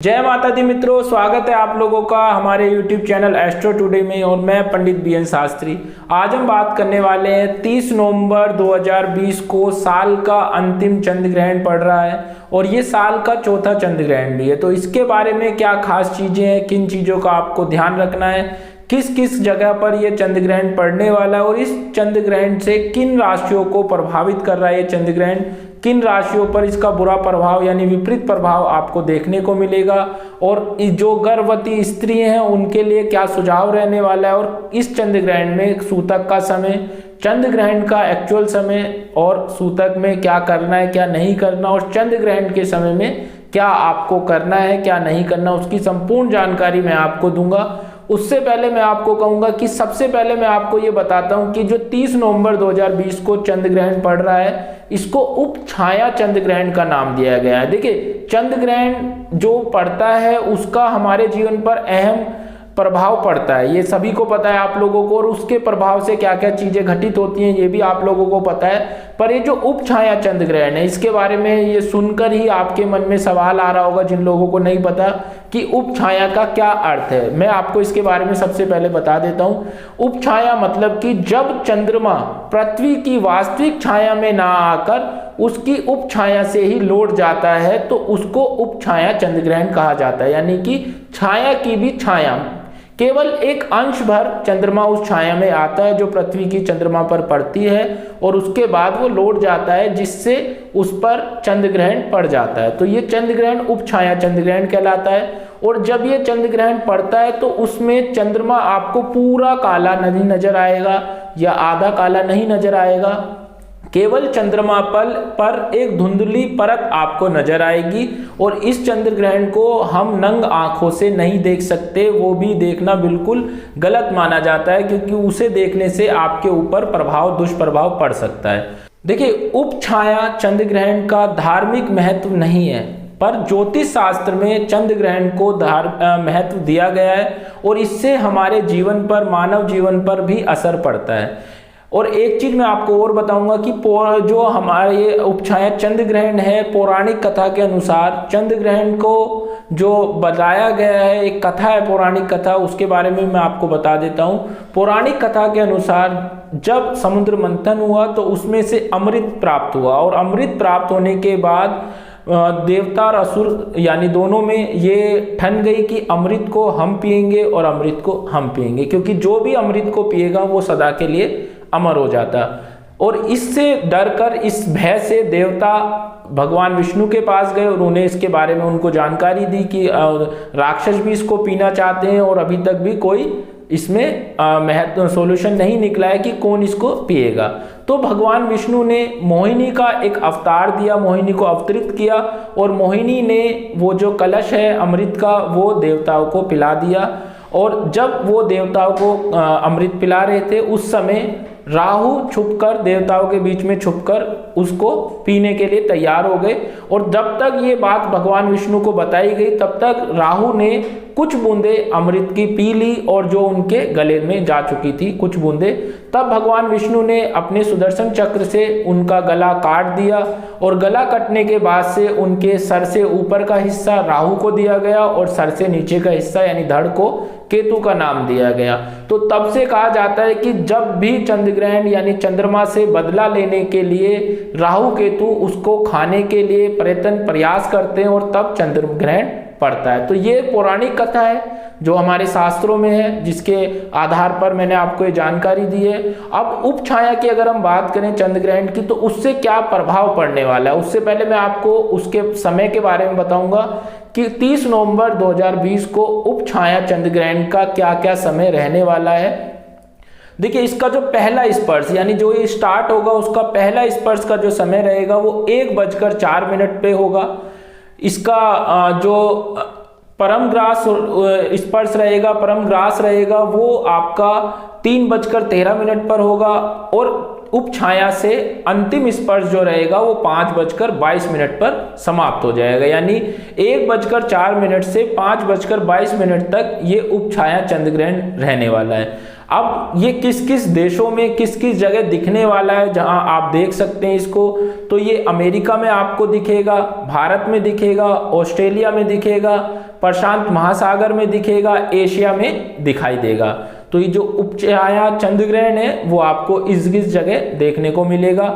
जय माता दी मित्रों, स्वागत है आप लोगों का हमारे YouTube चैनल एस्ट्रो टुडे में। और मैं पंडित BN शास्त्री। आज हम बात करने वाले हैं 30 नवंबर 2020 को साल का अंतिम चंद्र ग्रहण पड़ रहा है और ये साल का चौथा चंद्र ग्रहण भी है। तो इसके बारे में क्या खास चीजें हैं, किन चीजों का आपको ध्यान रखना है, किस किस जगह पर ये चंद्र ग्रहण पड़ने वाला है और इस चंद्र ग्रहण से किन राशियों को प्रभावित कर रहा है ये चंद्र ग्रहण, किन राशियों पर इसका बुरा प्रभाव यानी विपरीत प्रभाव आपको देखने को मिलेगा और जो गर्भवती स्त्री हैं उनके लिए क्या सुझाव रहने वाला है। और इस चंद्र ग्रहण में सूतक का समय, चंद्र ग्रहण का एक्चुअल समय और सूतक में क्या करना है क्या नहीं करना और चंद्र ग्रहण के समय में क्या आपको करना है क्या नहीं करना, उसकी संपूर्ण जानकारी मैं आपको दूंगा। उससे पहले मैं आपको कहूंगा कि सबसे पहले मैं आपको ये बताता हूं कि जो 30 नवंबर 2020 को चंद्र ग्रहण पड़ रहा है इसको उप छाया चंद्र ग्रहण का नाम दिया गया है। देखिए, चंद्र ग्रहण जो पड़ता है उसका हमारे जीवन पर अहम प्रभाव पड़ता है, ये सभी को पता है आप लोगों को। और उसके प्रभाव से क्या क्या चीजें घटित होती हैं ये भी आप लोगों को पता है। पर ये जो उप छाया चंद्र ग्रहण है इसके बारे में ये सुनकर ही आपके मन में सवाल आ रहा होगा, जिन लोगों को नहीं पता कि उप छाया का क्या अर्थ है। मैं आपको इसके बारे में सबसे पहले बता देता हूं। उप छाया मतलब कि जब चंद्रमा पृथ्वी की वास्तविक छाया में ना आकर उसकी उप छाया से ही लौट जाता है तो उसको उप छाया चंद्र ग्रहण कहा जाता है। यानी कि छाया की भी छाया, केवल एक अंश भर चंद्रमा उस छाया में आता है जो पृथ्वी की चंद्रमा पर पड़ती है और उसके बाद वो लौट जाता है जिससे उस पर चंद्र ग्रहण पड़ जाता है। तो ये चंद्र ग्रहण उप छाया चंद्र ग्रहण कहलाता है। और जब ये चंद्र ग्रहण पड़ता है तो उसमें चंद्रमा आपको पूरा काला नहीं नजर आएगा या आधा काला नहीं नजर आएगा, केवल चंद्रमा पर एक धुंधली परत आपको नजर आएगी। और इस चंद्र ग्रहण को हम नंग आंखों से नहीं देख सकते, वो भी देखना बिल्कुल गलत माना जाता है क्योंकि उसे देखने से आपके ऊपर दुष्प्रभाव पड़ सकता है। देखिए, उप छाया चंद्र ग्रहण का धार्मिक महत्व नहीं है, पर ज्योतिष शास्त्र में चंद्र ग्रहण को महत्व दिया गया है और इससे हमारे जीवन पर, मानव जीवन पर भी असर पड़ता है। और एक चीज मैं आपको और बताऊंगा कि जो हमारे ये उपछाया चंद्र ग्रहण है, पौराणिक कथा के अनुसार चंद्र ग्रहण को जो बताया गया है, एक कथा है पौराणिक कथा, उसके बारे में मैं आपको बता देता हूं। पौराणिक कथा के अनुसार जब समुद्र मंथन हुआ तो उसमें से अमृत प्राप्त हुआ और अमृत प्राप्त होने के बाद देवता और असुर यानी दोनों में ये ठन गई कि अमृत को हम पिएंगे और अमृत को हम पिएंगे, क्योंकि जो भी अमृत को पिएगा वो सदा के लिए अमर हो जाता। और इससे डरकर, इस भय से देवता भगवान विष्णु के पास गए और उन्हें इसके बारे में उनको जानकारी दी कि राक्षस भी इसको पीना चाहते हैं और अभी तक भी कोई इसमें सॉल्यूशन नहीं निकला है कि कौन इसको पिएगा। तो भगवान विष्णु ने मोहिनी का एक अवतार दिया, मोहिनी को अवतरित किया और मोहिनी ने वो जो कलश है अमृत का वो देवताओं को पिला दिया। और जब वो देवताओं को अमृत पिला रहे थे उस समय राहु छुपकर, देवताओं के बीच में छुपकर उसको पीने के लिए तैयार हो गए। और जब तक ये बात भगवान विष्णु को बताई गई तब तक राहु ने कुछ बूंदे अमृत की पी ली और जो उनके गले में जा चुकी थी कुछ बूंदे। तब भगवान विष्णु ने अपने सुदर्शन चक्र से उनका गला काट दिया और गला कटने के बाद से उनके सर से ऊपर का हिस्सा राहु को दिया गया और सर से नीचे का हिस्सा यानी धड़ को केतु का नाम दिया गया। तो तब से कहा जाता है कि जब भी चंद्र ग्रहण यानी चंद्रमा से बदला लेने के लिए राहु केतु उसको खाने के लिए प्रयास करते हैं और तब चंद्र ग्रहण पड़ता है। तो ये पौराणिक कथा है जो हमारे शास्त्रों में है, जिसके आधार पर मैंने आपको ये जानकारी दी है। अब उप छाया की अगर हम बात करें चंद्र ग्रहण की तो उससे क्या प्रभाव पड़ने वाला है, उससे पहले मैं आपको उसके समय के बारे में बताऊंगा कि 30 नवंबर 2020 को उप छाया चंद्र ग्रहण का क्या क्या समय रहने वाला है। देखिए, इसका जो पहला स्पर्श यानी जो ये स्टार्ट होगा उसका पहला स्पर्श का जो समय रहेगा वो 1:04 पे होगा। इसका जो परम ग्रास स्पर्श रहेगा, परम ग्रास रहेगा वो आपका 3:13 पर होगा। और उप छाया से अंतिम स्पर्श जो रहेगा वो 5:22 पर समाप्त हो जाएगा। यानी 1:04 से 5:22 तक ये उप छाया चंद्र ग्रहण रहने वाला है। अब ये किस किस देशों में किस किस जगह दिखने वाला है जहां आप देख सकते हैं इसको, तो ये अमेरिका में आपको दिखेगा, भारत में दिखेगा, ऑस्ट्रेलिया में दिखेगा, प्रशांत महासागर में दिखेगा, एशिया में दिखाई देगा। तो ये जो उपछाया चंद्र ग्रहण है वो आपको इस जगह देखने को मिलेगा।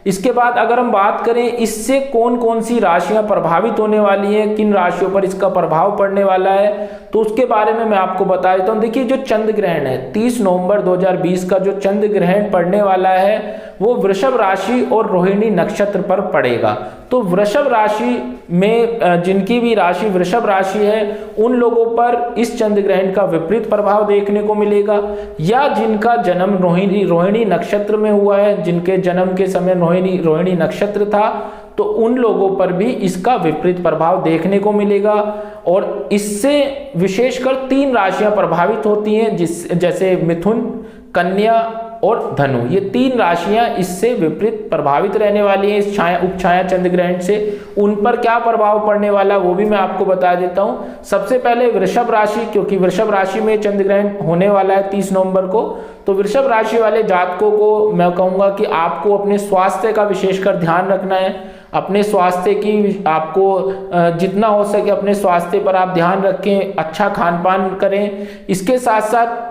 इसके बाद अगर हम बात करें इससे कौन कौन सी राशियां प्रभावित होने वाली हैं, किन राशियों पर इसका प्रभाव पड़ने वाला है, तो उसके बारे में मैं आपको बता देता हूं। देखिए जो चंद्र ग्रहण है 30 नवंबर 2020 का जो चंद्र ग्रहण पड़ने वाला है वो वृषभ राशि और रोहिणी नक्षत्र पर पड़ेगा। तो वृषभ राशि में जिनकी भी राशि वृषभ राशि है उन लोगों पर इस चंद्र ग्रहण का विपरीत प्रभाव देखने को मिलेगा, या जिनका जन्म रोहिणी नक्षत्र में हुआ है, जिनके जन्म के समय रोहिणी नक्षत्र था, तो उन लोगों पर भी इसका विपरीत प्रभाव देखने को मिलेगा। और इससे विशेषकर 3 राशियां प्रभावित होती हैं, जैसे मिथुन, कन्या और धनु। ये 3 राशियां इससे विपरीत प्रभावित रहने वाली हैं इस उपछाया चंद्र ग्रहण से। उन पर क्या प्रभाव पड़ने वाला वो भी मैं आपको बता देता हूं। सबसे पहले वृषभ राशि, क्योंकि वृषभ राशि में चंद्र ग्रहण होने वाला है 30 नवंबर को, तो वृषभ राशि वाले जातकों को मैं कहूंगा कि आपको अपने स्वास्थ्य का विशेषकर ध्यान रखना है। अपने स्वास्थ्य की आपको जितना हो सके अपने स्वास्थ्य पर आप ध्यान रखें, अच्छा खान पान करें। इसके साथ साथ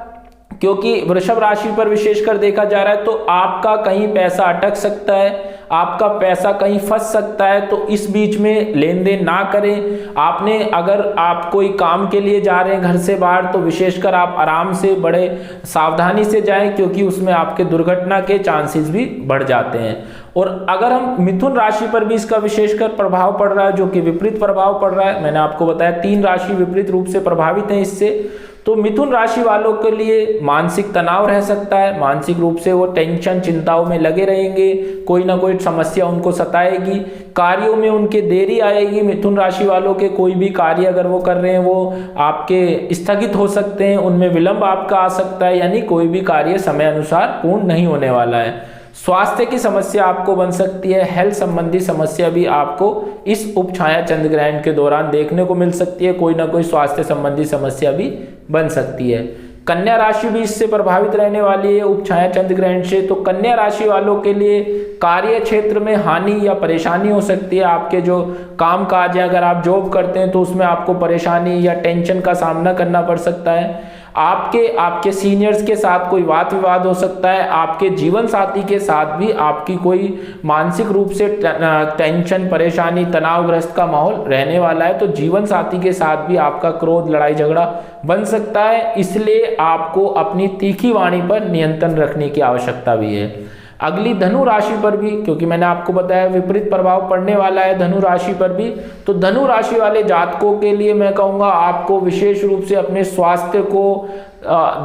क्योंकि वृषभ राशि पर विशेषकर देखा जा रहा है तो आपका कहीं पैसा अटक सकता है, आपका पैसा कहीं फंस सकता है, तो इस बीच में लेन देन ना करें। आपने अगर आप कोई काम के लिए जा रहे हैं घर से बाहर तो विशेषकर आप आराम से बड़े सावधानी से जाएं, क्योंकि उसमें आपके दुर्घटना के चांसेस भी बढ़ जाते हैं। और अगर हम मिथुन राशि पर भी इसका विशेषकर प्रभाव पड़ रहा है, जो कि विपरीत प्रभाव पड़ रहा है, मैंने आपको बताया 3 राशि विपरीत रूप से प्रभावित हैं इससे। तो मिथुन राशि वालों के लिए मानसिक तनाव रह सकता है, मानसिक रूप से वो टेंशन चिंताओं में लगे रहेंगे, कोई ना कोई समस्या उनको सताएगी, कार्यों में उनके देरी आएगी। मिथुन राशि वालों के कोई भी कार्य अगर वो कर रहे हैं वो आपके स्थगित हो सकते हैं, उनमें विलंब आपका आ सकता है, यानी कोई भी कार्य समय अनुसार पूर्ण नहीं होने वाला है। स्वास्थ्य की समस्या आपको बन सकती है, हेल्थ संबंधी समस्या भी आपको इस उपछाया चंद्र ग्रहण के दौरान देखने को मिल सकती है, कोई ना कोई स्वास्थ्य संबंधी समस्या भी बन सकती है। कन्या राशि भी इससे प्रभावित रहने वाली है उपछाया चंद्र ग्रहण से। तो कन्या राशि वालों के लिए कार्य क्षेत्र में हानि या परेशानी हो सकती है। आपके जो काम काज है, अगर आप जॉब करते हैं तो उसमें आपको परेशानी या टेंशन का सामना करना पड़ सकता है। आपके सीनियर्स के साथ कोई वाद विवाद हो सकता है। आपके जीवन साथी के साथ भी आपकी कोई मानसिक रूप से टेंशन, परेशानी, तनावग्रस्त का माहौल रहने वाला है। तो जीवन साथी के साथ भी आपका क्रोध, लड़ाई झगड़ा बन सकता है, इसलिए आपको अपनी तीखी वाणी पर नियंत्रण रखने की आवश्यकता भी है। अगली धनु राशि पर भी, क्योंकि मैंने आपको बताया विपरीत प्रभाव पड़ने वाला है धनु राशि पर भी, तो धनु राशि वाले जातकों के लिए मैं कहूँगा आपको विशेष रूप से अपने स्वास्थ्य को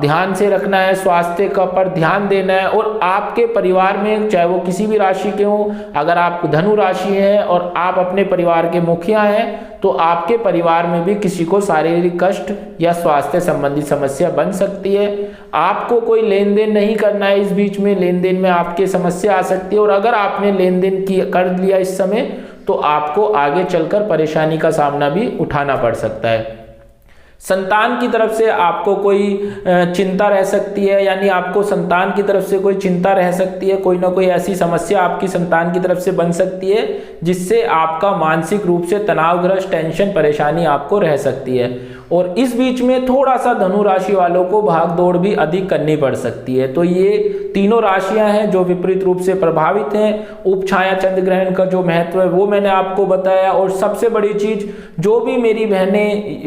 ध्यान से रखना है, स्वास्थ्य का पर ध्यान देना है। और आपके परिवार में, चाहे वो किसी भी राशि के हों, अगर आप धनु राशि है और आप अपने परिवार के मुखिया हैं तो आपके परिवार में भी किसी को शारीरिक कष्ट या स्वास्थ्य संबंधी समस्या बन सकती है। आपको कोई लेन देन नहीं करना है, इस बीच में लेन देन में आपकी समस्या आ सकती है, और अगर आपने लेन देन कर लिया इस समय तो आपको आगे चलकर परेशानी का सामना भी उठाना पड़ सकता है। संतान की तरफ से आपको कोई चिंता रह सकती है, यानी आपको संतान की तरफ से कोई चिंता रह सकती है, कोई ना कोई ऐसी समस्या आपकी संतान की तरफ से बन सकती है जिससे आपका मानसिक रूप से तनावग्रस्त, टेंशन, परेशानी आपको रह सकती है। और इस बीच में थोड़ा सा धनु राशि वालों को भाग दौड़ भी अधिक करनी पड़ सकती है। तो ये तीनों राशियां हैं जो विपरीत रूप से प्रभावित हैं। उपछाया चंद्र ग्रहण का जो महत्व है वो मैंने आपको बताया। और सबसे बड़ी चीज, जो भी मेरी बहनें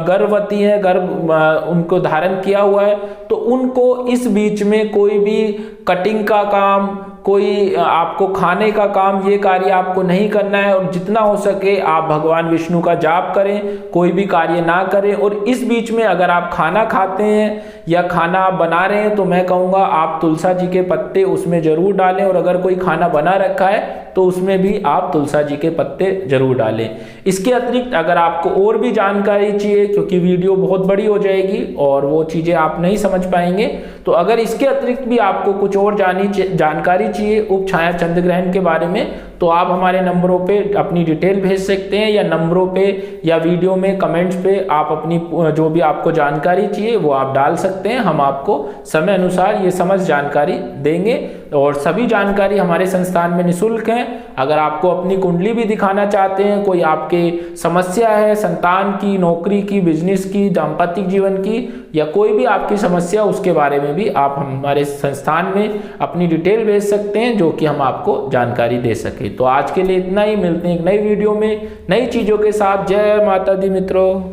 गर्भवती हैं, गर्भ उनको धारण किया हुआ है, तो उनको इस बीच में कोई भी कटिंग का काम, कोई आपको खाने का काम, ये कार्य आपको नहीं करना है। और जितना हो सके आप भगवान विष्णु का जाप करें, कोई भी कार्य ना करें। और इस बीच में अगर आप खाना खाते हैं या खाना आप बना रहे हैं तो मैं कहूँगा आप तुलसा जी के पत्ते उसमें जरूर डालें। और अगर कोई खाना बना रखा है तो उसमें भी आप तुलसा जी के पत्ते जरूर डालें। इसके अतिरिक्त अगर आपको और भी जानकारी चाहिए, क्योंकि वीडियो बहुत बड़ी हो जाएगी और वो चीज़ें आप नहीं समझ पाएंगे, तो अगर इसके अतिरिक्त भी आपको कुछ और जानकारी चाहिए उपछाया चंद्र ग्रहण के बारे में, तो आप हमारे नंबरों पे अपनी डिटेल भेज सकते हैं, या नंबरों पे या वीडियो में कमेंट्स पे आप अपनी जो भी आपको जानकारी चाहिए वो आप डाल सकते हैं। हम आपको समय अनुसार ये समझ जानकारी देंगे। और सभी जानकारी हमारे संस्थान में निःशुल्क है। अगर आपको अपनी कुंडली भी दिखाना चाहते हैं, कोई आपके समस्या है संतान की, नौकरी की, बिजनेस की, दाम्पत्य जीवन की, या कोई भी आपकी समस्या, उसके बारे में भी आप हमारे संस्थान में अपनी डिटेल भेज सकते हैं, जो कि हम आपको जानकारी दे सके। तो आज के लिए इतना ही, मिलते हैं एक नई वीडियो में नई चीज़ों के साथ। जय माता दी मित्रों।